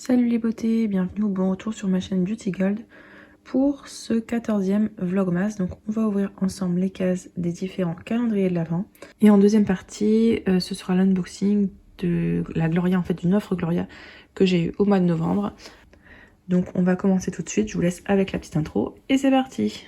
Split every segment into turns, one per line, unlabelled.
Salut les beautés, bienvenue au bon retour sur ma chaîne Beauty Gold pour ce 14e Vlogmas. Donc on va ouvrir ensemble les cases des différents calendriers de l'Avent. Et en deuxième partie, ce sera l'unboxing de la Gloria, en fait d'une offre Gloria que j'ai eue au mois de novembre. Donc on va commencer tout de suite, je vous laisse avec la petite intro et c'est parti.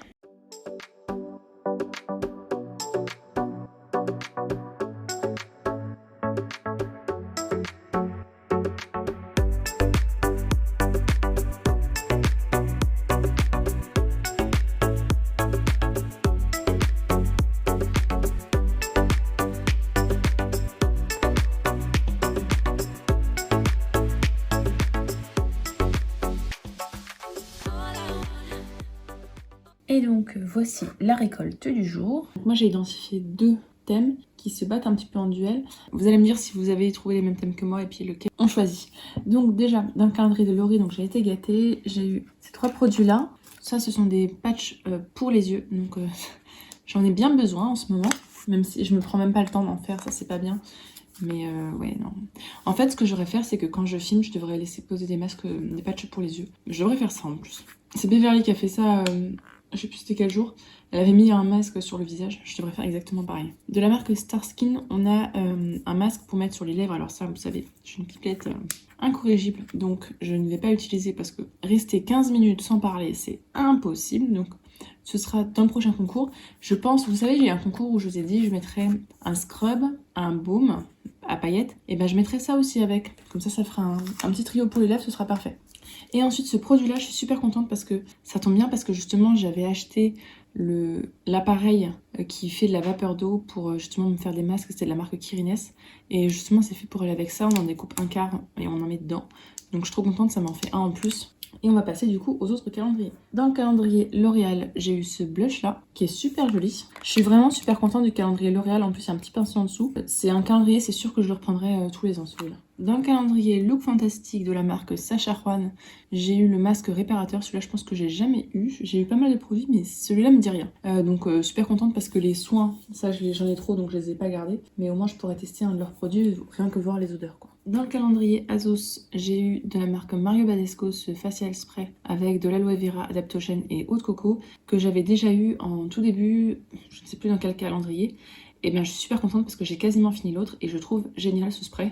Et donc voici la récolte du jour. Moi j'ai identifié deux thèmes qui se battent un petit peu en duel. Vous allez me dire si vous avez trouvé les mêmes thèmes que moi et puis lequel on choisit. Donc déjà dans le calendrier de Laurie, donc j'ai été gâtée, j'ai eu ces trois produits là. Ça ce sont des patchs pour les yeux, donc j'en ai bien besoin en ce moment, même si je me prends même pas le temps d'en faire, ça c'est pas bien. Mais ouais, non. En fait, ce que j'aurais faire, c'est que quand je filme, je devrais laisser poser des masques, des patchs pour les yeux. Je devrais faire ça en plus. C'est Beverly qui a fait ça, je sais plus c'était quel jour. Elle avait mis un masque sur le visage. Je devrais faire exactement pareil. De la marque Starskin, on a un masque pour mettre sur les lèvres. Alors ça, vous savez, j'ai une pipette incorrigible. Donc je ne vais pas l'utiliser parce que rester 15 minutes sans parler, c'est impossible. Donc ce sera dans le prochain concours. Je pense, vous savez, j'ai un concours où je vous ai dit, je mettrai un scrub, un baume à paillettes. Et ben je mettrai ça aussi avec. Comme ça fera un petit trio pour les lèvres, ce sera parfait. Et ensuite, ce produit-là, je suis super contente parce que ça tombe bien parce que justement, j'avais acheté l'appareil qui fait de la vapeur d'eau pour justement me faire des masques. C'était de la marque Kirines. Et justement, c'est fait pour aller avec ça. On en découpe un quart et on en met dedans. Donc, je suis trop contente, ça m'en fait un en plus. Et on va passer du coup aux autres calendriers. Dans le calendrier L'Oréal, j'ai eu ce blush là, qui est super joli. Je suis vraiment super contente du calendrier L'Oréal. En plus, il y a un petit pinceau en dessous. C'est un calendrier, c'est sûr que je le reprendrai tous les ans celui-là. Dans le calendrier Look Fantastique de la marque Sacha Juan, j'ai eu le masque réparateur. Celui-là, je pense que j'ai jamais eu. J'ai eu pas mal de produits, mais celui-là me dit rien. Donc super contente parce que les soins, ça j'en ai trop, donc je les ai pas gardés. Mais au moins, je pourrais tester un de leurs produits, rien que voir les odeurs, quoi. Dans le calendrier Azos, j'ai eu de la marque Mario Badescu ce facial spray avec de l'aloe vera, adaptogène et eau de coco que j'avais déjà eu en tout début, je ne sais plus dans quel calendrier. Et bien je suis super contente parce que j'ai quasiment fini l'autre et je trouve génial ce spray.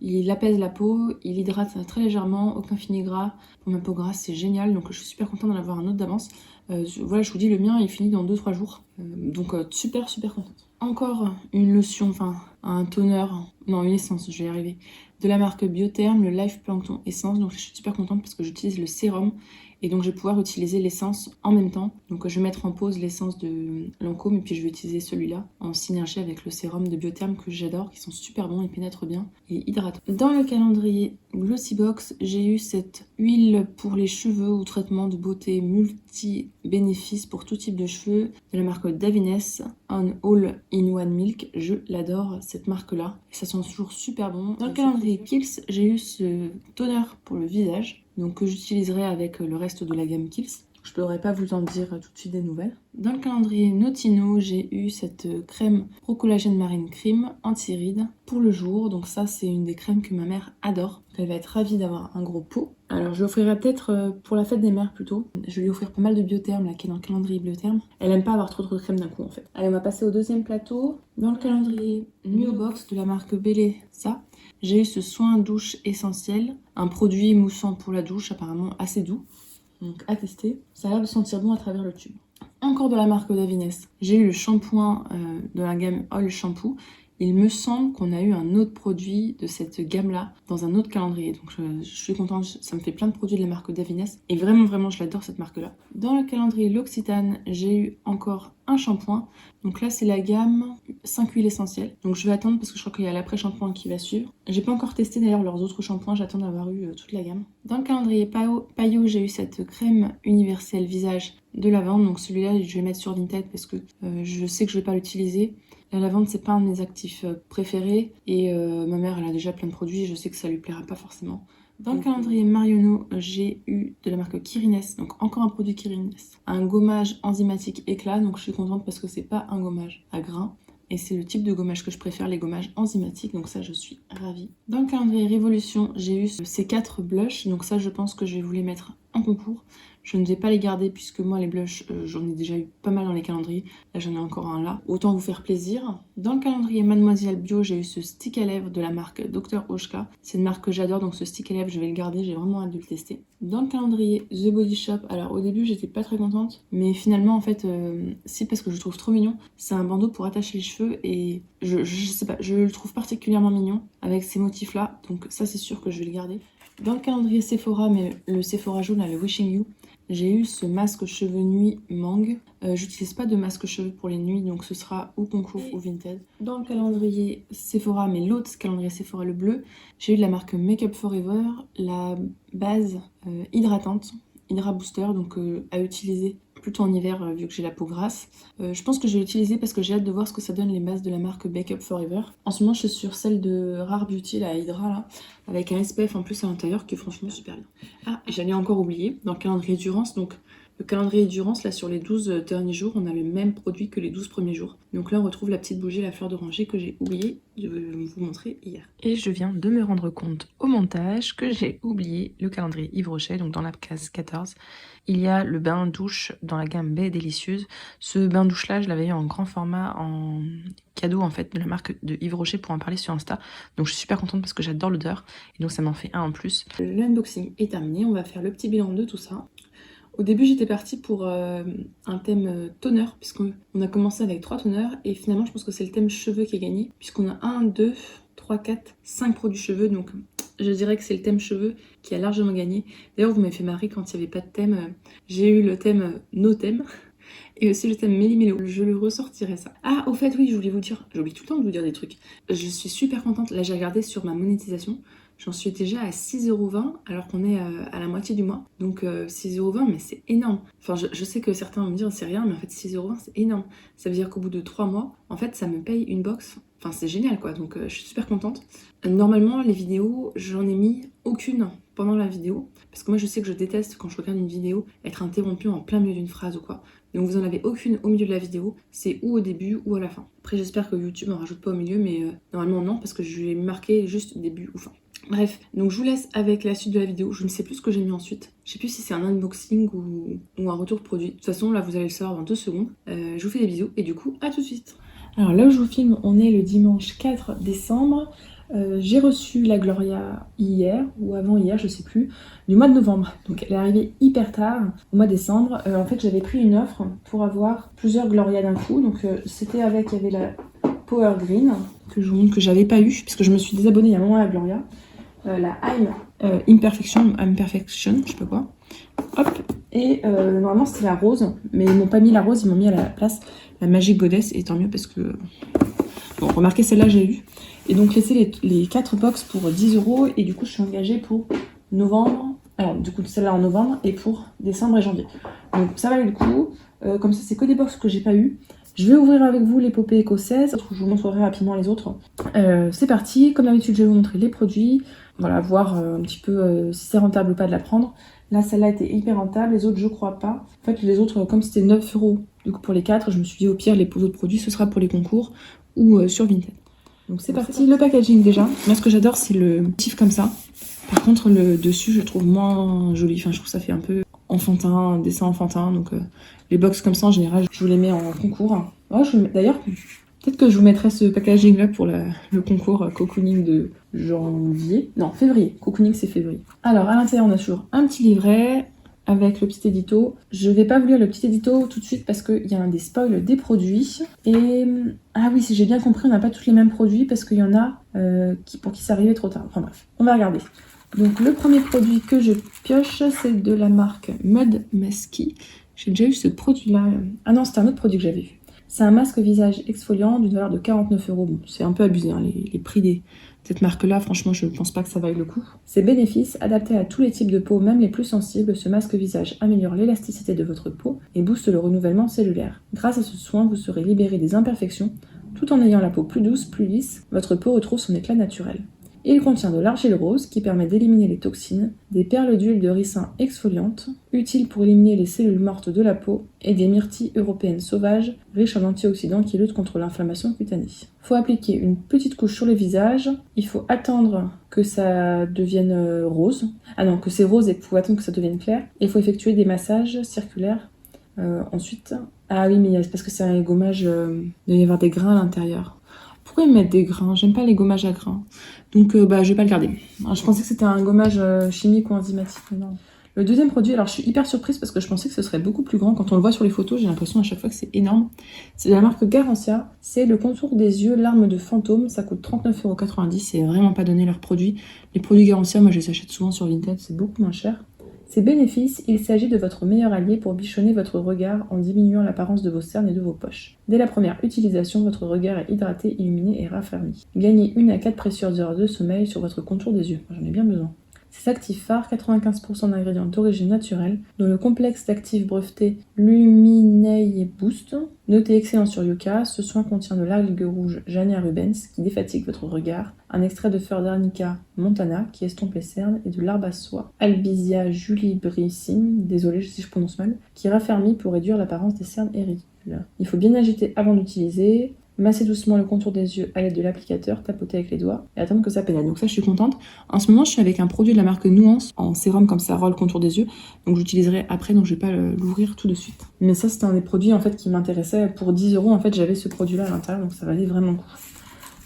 Il apaise la peau, il hydrate très légèrement, aucun fini gras. Pour ma peau grasse, c'est génial, donc je suis super contente d'en avoir un autre d'avance. Voilà, je vous dis, le mien, il finit dans 2-3 jours. Donc super contente. Encore une lotion, enfin un toner, non une essence, je vais y arriver, de la marque Biotherm, le Life Plankton Essence. Donc je suis super contente parce que j'utilise le sérum et donc je vais pouvoir utiliser l'essence en même temps. Donc je vais mettre en pause l'essence de Lancôme et puis je vais utiliser celui-là en synergie avec le sérum de Biotherm que j'adore, qui sont super bons, ils pénètrent bien et hydratent. Dans le calendrier Glossybox, j'ai eu cette huile pour les cheveux ou traitement de beauté multi-bénéfices pour tout type de cheveux de la marque Davines On All-in-One Milk. Je l'adore cette marque-là et ça sent toujours super bon. Dans le calendrier Kiehl's, j'ai eu ce toner pour le visage, donc que j'utiliserai avec le reste de la gamme Kiehl's. Je ne pourrais pas vous en dire tout de suite des nouvelles. Dans le calendrier Notino, j'ai eu cette crème Pro Collagène Marine Cream anti-rides pour le jour. Donc ça, c'est une des crèmes que ma mère adore. Elle va être ravie d'avoir un gros pot. Alors je l'offrirai peut-être pour la fête des mères plutôt. Je vais lui offrir pas mal de Biotherm là, qui est dans le calendrier Biotherm. Elle aime pas avoir trop de crème d'un coup en fait. Allez, on va passer au deuxième plateau. Dans le calendrier New Box de la marque Bélé, ça, j'ai eu ce soin douche essentiel. Un produit moussant pour la douche, apparemment assez doux. Donc à tester, ça a l'air de sentir bon à travers le tube. Encore de la marque Davines, j'ai eu le shampoing de la gamme All Shampoo. Il me semble qu'on a eu un autre produit de cette gamme-là dans un autre calendrier. Donc je suis contente, ça me fait plein de produits de la marque Davines. Et vraiment, je l'adore cette marque-là. Dans le calendrier L'Occitane, j'ai eu encore un shampoing. Donc là, c'est la gamme 5 huiles essentielles. Donc je vais attendre parce que je crois qu'il y a l'après-shampoing qui va suivre. J'ai pas encore testé d'ailleurs leurs autres shampoings, j'attends d'avoir eu toute la gamme. Dans le calendrier Payot, j'ai eu cette crème universelle visage de lavande. Donc celui-là, je vais mettre sur Vinted parce que je sais que je vais pas l'utiliser. La lavande, c'est pas un de mes actifs préférés et ma mère, elle a déjà plein de produits, je sais que ça lui plaira pas forcément. Dans le calendrier Marionneau, j'ai eu de la marque Kirines, donc encore un produit Kirines, un gommage enzymatique éclat, donc je suis contente parce que c'est pas un gommage à grains. et c'est le type de gommage que je préfère, les gommages enzymatiques, donc ça je suis ravie. Dans le calendrier Révolution, j'ai eu ces 4 blushs, donc ça je pense que je vais vous les mettre en concours. Je ne vais pas les garder puisque moi les blushs j'en ai déjà eu pas mal dans les calendriers. Là j'en ai encore un là. Autant vous faire plaisir. Dans le calendrier Mademoiselle Bio, j'ai eu ce stick à lèvres de la marque Dr Oshka. C'est une marque que j'adore, donc ce stick à lèvres je vais le garder, j'ai vraiment hâte de le tester. Dans le calendrier The Body Shop, alors au début j'étais pas très contente, mais finalement en fait si, parce que je le trouve trop mignon. C'est un bandeau pour attacher les cheveux et je sais pas, je le trouve particulièrement mignon avec ces motifs là, donc ça c'est sûr que je vais le garder. Dans le calendrier Sephora, mais le Sephora jaune, là, le Wishing You, j'ai eu ce masque cheveux nuit Mangue. J'utilise pas de masque cheveux pour les nuits, donc ce sera ou concours ou Vinted. Dans le calendrier Sephora, mais l'autre calendrier Sephora, le bleu, j'ai eu de la marque Make Up Forever, la base hydratante, Hydra Booster, donc à utiliser plutôt en hiver vu que j'ai la peau grasse. Je pense que je vais l'utiliser parce que j'ai hâte de voir ce que ça donne les bases de la marque Make Up Forever. En ce moment je suis sur celle de Rare Beauty, la Hydra là, avec un SPF en plus à l'intérieur qui est franchement super bien. Ah, et j'allais encore oublier, dans le calendrier Durance, donc le calendrier Durance, là sur les 12 derniers jours, on a le même produit que les 12 premiers jours. Donc là on retrouve la petite bougie, la fleur d'oranger que j'ai oublié de vous montrer hier. Et je viens de me rendre compte au montage que j'ai oublié le calendrier Yves Rocher, donc dans la case 14. Il y a le bain douche dans la gamme Baie Délicieuse. Ce bain douche là, je l'avais eu en grand format en cadeau en fait de la marque de Yves Rocher pour en parler sur Insta. Donc je suis super contente parce que j'adore l'odeur et donc ça m'en fait un en plus. L'unboxing est terminé, on va faire le petit bilan de tout ça. Au début j'étais partie pour un thème toner puisqu'on a commencé avec 3 toners et finalement je pense que c'est le thème cheveux qui a gagné puisqu'on a 1, 2, 3, 4, 5 produits cheveux, donc je dirais que c'est le thème cheveux qui a largement gagné. D'ailleurs vous m'avez fait marrer quand il n'y avait pas de thème, j'ai eu le thème no thème et aussi le thème Méli-Mélo, je le ressortirai ça. Ah au fait oui, je voulais vous dire, j'oublie tout le temps de vous dire des trucs. Je suis super contente, là j'ai regardé sur ma monétisation. J'en suis déjà à 6,20€ alors qu'on est à la moitié du mois. Donc 6,20€, mais c'est énorme. Enfin, je sais que certains vont me dire c'est rien, mais en fait 6,20€ c'est énorme. Ça veut dire qu'au bout de 3 mois, en fait ça me paye une box. Enfin c'est génial quoi, donc je suis super contente. Normalement les vidéos, j'en ai mis aucune pendant la vidéo. Parce que moi je sais que je déteste quand je regarde une vidéo être interrompue en plein milieu d'une phrase ou quoi. Donc vous en avez aucune au milieu de la vidéo, c'est ou au début ou à la fin. Après j'espère que YouTube en rajoute pas au milieu, mais normalement non, parce que je vais marquer juste début ou fin. Bref, donc je vous laisse avec la suite de la vidéo. Je ne sais plus ce que j'ai mis ensuite. Je sais plus si c'est un unboxing ou un retour de produit. De toute façon, là, vous allez le savoir dans 2 secondes. Je vous fais des bisous et du coup, à tout de suite. Alors là où je vous filme, on est le dimanche 4 décembre. J'ai reçu la Gloria hier, ou avant-hier, je sais plus, du mois de novembre. Donc elle est arrivée hyper tard, au mois de décembre. En fait, j'avais pris une offre pour avoir plusieurs Gloria d'un coup. Donc c'était avec, il y avait la Power Green, que je vous montre que j'avais pas eu, puisque je me suis désabonnée il y a un moment à la Gloria. La Imperfection, je sais pas quoi. Hop. Et normalement c'était la rose, mais ils m'ont pas mis la rose, ils m'ont mis à la place la Magic Goddess, et tant mieux parce que... Bon, remarquez, celle-là j'ai eu. Et donc laissez les 4 box pour 10€, et du coup je suis engagée pour novembre, alors du coup celle-là en novembre, et pour décembre et janvier. Donc ça valait le coup, comme ça c'est que des box que j'ai pas eu. Je vais ouvrir avec vous l'épopée écossaise, je vous montrerai rapidement les autres. C'est parti, comme d'habitude je vais vous montrer les produits, voilà, voir un petit peu si c'est rentable ou pas de la prendre. Là celle-là était hyper rentable, les autres je crois pas. En fait les autres, comme c'était 9€ du coup pour les 4, je me suis dit au pire les autres produits ce sera pour les concours ou sur Vinted. Donc c'est parti, le packaging déjà. Moi ce que j'adore c'est le motif comme ça. Par contre le dessus je trouve moins joli, enfin je trouve ça fait un peu enfantin, dessin enfantin, donc les box comme ça en général je vous les mets en concours. Oh, d'ailleurs peut-être que je vous mettrai ce packaging là pour le concours cocooning de janvier, non février, cocooning c'est février. Alors à l'intérieur on a toujours un petit livret avec le petit édito. Je vais pas vous lire le petit édito tout de suite parce qu'il y a un des spoils des produits. Et ah oui, si j'ai bien compris, on n'a pas tous les mêmes produits parce qu'il y en a pour qui c'est arrivé trop tard. Enfin bref, on va regarder. Donc le premier produit que je pioche, c'est de la marque Mud Masky. J'ai déjà eu ce produit-là. Ah non, c'était un autre produit que j'avais vu. C'est un masque visage exfoliant d'une valeur de 49€. Bon, c'est un peu abusé, hein, les prix de cette marque-là. Franchement, je ne pense pas que ça vaille le coup. Ses bénéfices, adaptés à tous les types de peau, même les plus sensibles, ce masque visage améliore l'élasticité de votre peau et booste le renouvellement cellulaire. Grâce à ce soin, vous serez libéré des imperfections, tout en ayant la peau plus douce, plus lisse. Votre peau retrouve son éclat naturel. Il contient de l'argile rose qui permet d'éliminer les toxines, des perles d'huile de ricin exfoliantes, utiles pour éliminer les cellules mortes de la peau, et des myrtilles européennes sauvages, riches en antioxydants qui luttent contre l'inflammation cutanée. Il faut appliquer une petite couche sur le visage, il faut attendre que ça devienne rose, que c'est rose et qu'il faut attendre que ça devienne clair, et il faut effectuer des massages circulaires ensuite. Ah oui, mais c'est parce que c'est un gommage, il doit y avoir des grains à l'intérieur. Pourquoi ils mettent des grains? J'aime pas les gommages à grains. Donc je vais pas le garder. Alors, je pensais que c'était un gommage chimique ou enzymatique, mais non. Le deuxième produit, alors je suis hyper surprise parce que je pensais que ce serait beaucoup plus grand. Quand on le voit sur les photos, j'ai l'impression à chaque fois que c'est énorme. C'est de la marque Garancia. C'est le contour des yeux, l'arme de fantôme. Ça coûte 39,90 €. C'est vraiment pas donné leurs produits. Les produits Garancia, moi je les achète souvent sur Vinted, c'est beaucoup moins cher. Ses bénéfices, il s'agit de votre meilleur allié pour bichonner votre regard en diminuant l'apparence de vos cernes et de vos poches. Dès la première utilisation, votre regard est hydraté, illuminé et raffermi. Gagnez 1 à 4 précieuses heures de sommeil sur votre contour des yeux. J'en ai bien besoin. Ces actifs phares, 95% d'ingrédients d'origine naturelle, dont le complexe d'actifs breveté Luminei Boost. Notez excellent sur Yuka, ce soin contient de l'algue rouge Jania rubens qui défatigue votre regard, un extrait de fleur d'arnica montana qui estompe les cernes et de l'arbre à soie Albizia julibricine, désolé si je prononce mal, qui raffermit pour réduire l'apparence des cernes et ridules. Il faut bien agiter avant d'utiliser. Masser doucement le contour des yeux à l'aide de l'applicateur, tapoter avec les doigts et attendre que ça pénètre. Donc ça, je suis contente. En ce moment, je suis avec un produit de la marque Nuance en sérum comme ça, roll contour des yeux. Donc j'utiliserai après, donc je vais pas l'ouvrir tout de suite. Mais ça, c'était un des produits en fait qui m'intéressait. Pour 10 €, en fait, j'avais ce produit-là à l'intérieur, donc ça valait vraiment le coup.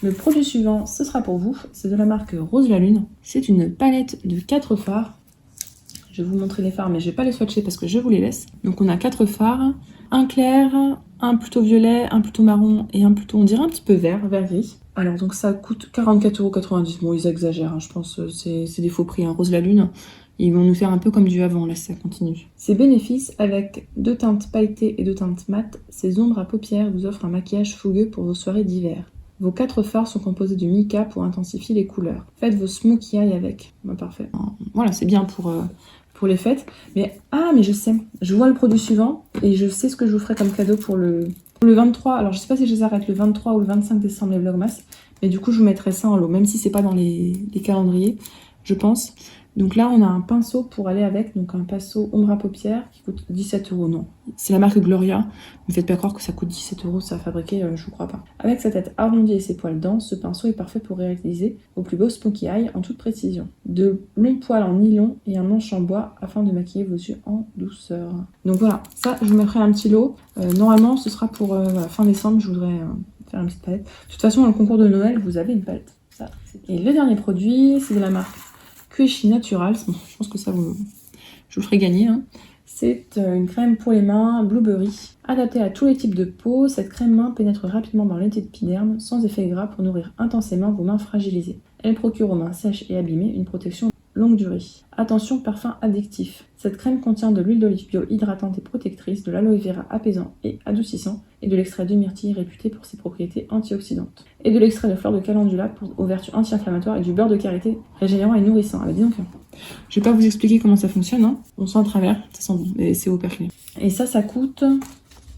Le produit suivant, ce sera pour vous. C'est de la marque Rose la Lune. C'est une palette de 4 fards. Je vais vous montrer les fards, mais je vais pas les swatcher parce que je vous les laisse. Donc on a 4 fards. Un clair, un plutôt violet, un plutôt marron et un plutôt, on dirait un petit peu vert gris. Alors donc ça coûte 44,90 €. Bon, ils exagèrent, hein, je pense, c'est des faux prix. Hein. Rose la Lune, ils vont nous faire un peu comme du avant, là, si ça continue. Ces bénéfices, avec 2 teintes pailletées et 2 teintes mates, ces ombres à paupières vous offrent un maquillage fougueux pour vos soirées d'hiver. Vos 4 fards sont composés de mica pour intensifier les couleurs. Faites vos smokey eye avec. Bah, parfait. Voilà, c'est bien pour les fêtes. Mais je sais, je vois le produit suivant et je sais ce que je vous ferai comme cadeau pour le 23. Alors je sais pas si je les arrête le 23 ou le 25 décembre les Vlogmas, mais du coup je vous mettrai ça en lot, même si c'est pas dans les calendriers, je pense. Donc là on a un pinceau pour aller avec, donc un pinceau ombre à paupières qui coûte 17 €. Non, c'est la marque Gloria. Ne me faites pas croire que ça coûte 17 €, ça a fabriqué, je vous crois pas. Avec sa tête arrondie et ses poils denses, ce pinceau est parfait pour réaliser vos plus beaux smokey eye en toute précision. De longs poils en nylon et un manche en bois afin de maquiller vos yeux en douceur. Donc voilà, ça je vous mettrai un petit lot. Normalement ce sera pour fin décembre, je voudrais faire une petite palette. De toute façon dans le concours de Noël vous avez une palette. Ça, et le dernier produit, c'est de la marque Quechi Naturals. Bon, je pense que ça je vous ferai gagner. Hein. C'est une crème pour les mains Blueberry. Adaptée à tous les types de peau, cette crème main pénètre rapidement dans l'épiderme sans effet gras pour nourrir intensément vos mains fragilisées. Elle procure aux mains sèches et abîmées une protection longue durée. Attention, parfum addictif. Cette crème contient de l'huile d'olive bio hydratante et protectrice, de l'aloe vera apaisant et adoucissant, et de l'extrait de myrtille réputé pour ses propriétés antioxydantes. Et de l'extrait de fleur de calendula aux vertus anti-inflammatoires et du beurre de karité régénérant et nourrissant. Ah bah dis donc, je vais pas vous expliquer comment ça fonctionne, hein. On sent à travers, ça sent bon, et c'est au parfumé. Et ça coûte,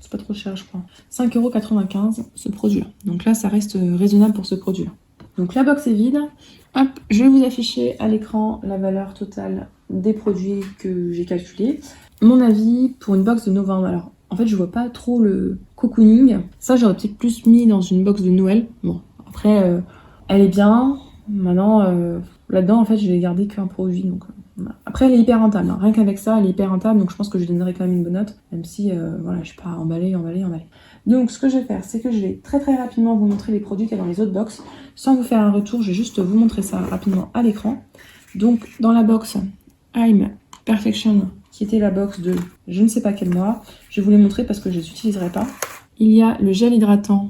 c'est pas trop cher je crois, 5,95 € ce produit-là. Donc là ça reste raisonnable pour ce produit-là. Donc la box est vide. Hop, je vais vous afficher à l'écran la valeur totale des produits que j'ai calculés. Mon avis pour une box de novembre. Alors, en fait, je vois pas trop le cocooning. Ça, j'aurais peut-être plus mis dans une box de Noël. Bon, après, elle est bien. Maintenant, là-dedans, en fait, je vais garder qu'un produit. Donc, après, elle est hyper rentable. Hein. Rien qu'avec ça, elle est hyper rentable. Donc, je pense que je lui donnerai quand même une bonne note. Même si, voilà, je suis pas emballée. Donc, ce que je vais faire, c'est que je vais très rapidement vous montrer les produits qu'il y a dans les autres box. Sans vous faire un retour, je vais juste vous montrer ça rapidement à l'écran. Donc, dans la box I'm Perfection, qui était la box de je ne sais pas quel mois, je vais vous les montrer parce que je ne les utiliserai pas. Il y a le gel hydratant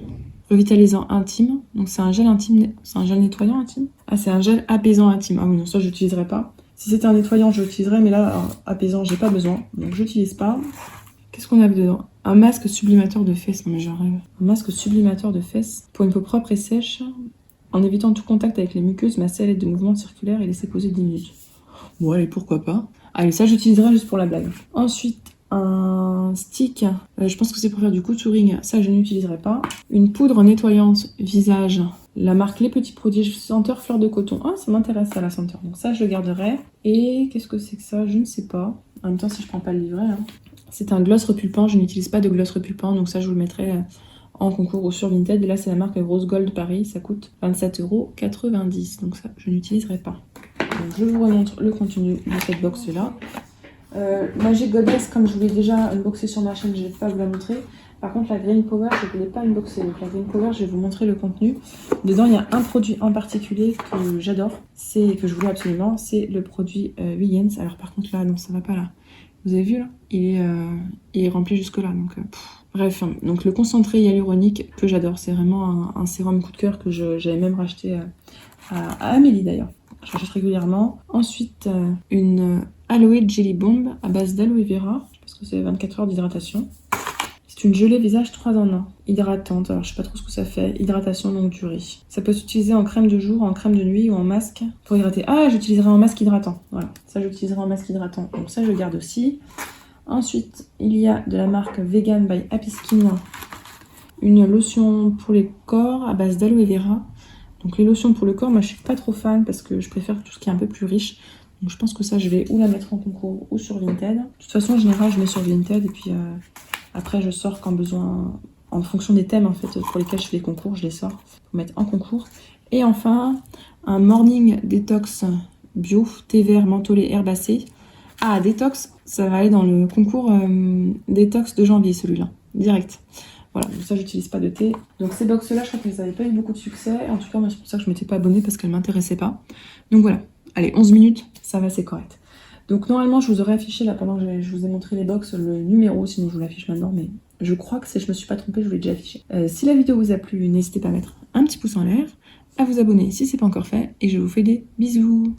revitalisant intime. Donc, c'est un gel intime, c'est un gel nettoyant intime. Ah, c'est un gel apaisant intime. Ah oui, non, ça, je n'utiliserai pas. Si c'était un nettoyant, je l'utiliserais, mais là, apaisant, j'ai pas besoin. Donc, je n'utilise pas. Qu'est-ce qu'on a dedans? Un masque sublimateur de fesses. Non, mais j'en rêve. Un masque sublimateur de fesses pour une peau propre et sèche. En évitant tout contact avec les muqueuses, masser à l'aide de mouvements circulaires et laisser poser 10 minutes. Bon, allez, pourquoi pas. Allez, ça, j'utiliserai juste pour la blague. Ensuite, un stick. Je pense que c'est pour faire du contouring. Ça, je n'utiliserai pas. Une poudre nettoyante visage La marque Les Petits Prodiges, senteur fleur de coton. Ah, ça m'intéresse ça, la senteur. Donc ça, je le garderai. Et qu'est-ce que c'est que ça? Je ne sais pas. En même temps, si je prends pas le livret. Hein. C'est un gloss repulpant. Je n'utilise pas de gloss repulpant. Donc ça, je vous le mettrai en concours ou sur Vinted. Et là, c'est la marque Rose Gold Paris. Ça coûte 27,90 €. Donc ça, je n'utiliserai pas. Donc je vous remontre le contenu de cette box-là. Magic Goddess, comme je vous l'ai déjà unboxé sur ma chaîne, je ne vais pas vous la montrer. Par contre, la Green Power, je ne voulais pas unboxer. Donc la Green Power, je vais vous montrer le contenu. Dedans, il y a un produit en particulier que j'adore, que je voulais absolument, c'est le produit Huygens. Alors par contre là, non, ça va pas là. Vous avez vu là, il est rempli jusque là. Donc, bref, donc le concentré hyaluronique que j'adore, c'est vraiment un sérum coup de cœur que j'avais même racheté à Amélie d'ailleurs. Je rachète régulièrement. Ensuite, une Aloe Jelly Bomb à base d'aloe vera, parce que c'est 24 heures d'hydratation. C'est une gelée visage 3 en 1, hydratante. Alors je sais pas trop ce que ça fait, hydratation longue durée. Ça peut s'utiliser en crème de jour, en crème de nuit ou en masque pour hydrater. Ah, j'utiliserai en masque hydratant. Voilà, ça j'utiliserai en masque hydratant. Donc ça je le garde aussi. Ensuite, il y a de la marque Vegan by Happy Skin, une lotion pour les corps à base d'aloe vera. Donc les lotions pour le corps, moi je suis pas trop fan parce que je préfère tout ce qui est un peu plus riche. Donc je pense que ça je vais ou la mettre en concours ou sur Vinted. De toute façon en général je mets sur Vinted et puis après je sors quand besoin, en fonction des thèmes en fait pour lesquels je fais les concours, je les sors pour mettre en concours. Et enfin un Morning Detox Bio, thé vert mentholé herbacé. Ah, détox, ça va aller dans le concours détox de janvier celui-là, direct. Voilà, donc ça j'utilise pas de thé. Donc ces box là je crois qu'elles n'avaient pas eu beaucoup de succès. En tout cas moi c'est pour ça que je m'étais pas abonnée parce qu'elles m'intéressaient pas. Donc voilà, allez 11 minutes, ça va, c'est correct. Donc normalement je vous aurais affiché là pendant que je vous ai montré les box le numéro, sinon je vous l'affiche maintenant, mais je crois que si je me suis pas trompée, je vous l'ai déjà affiché. Si la vidéo vous a plu, n'hésitez pas à mettre un petit pouce en l'air, à vous abonner si c'est pas encore fait, et je vous fais des bisous.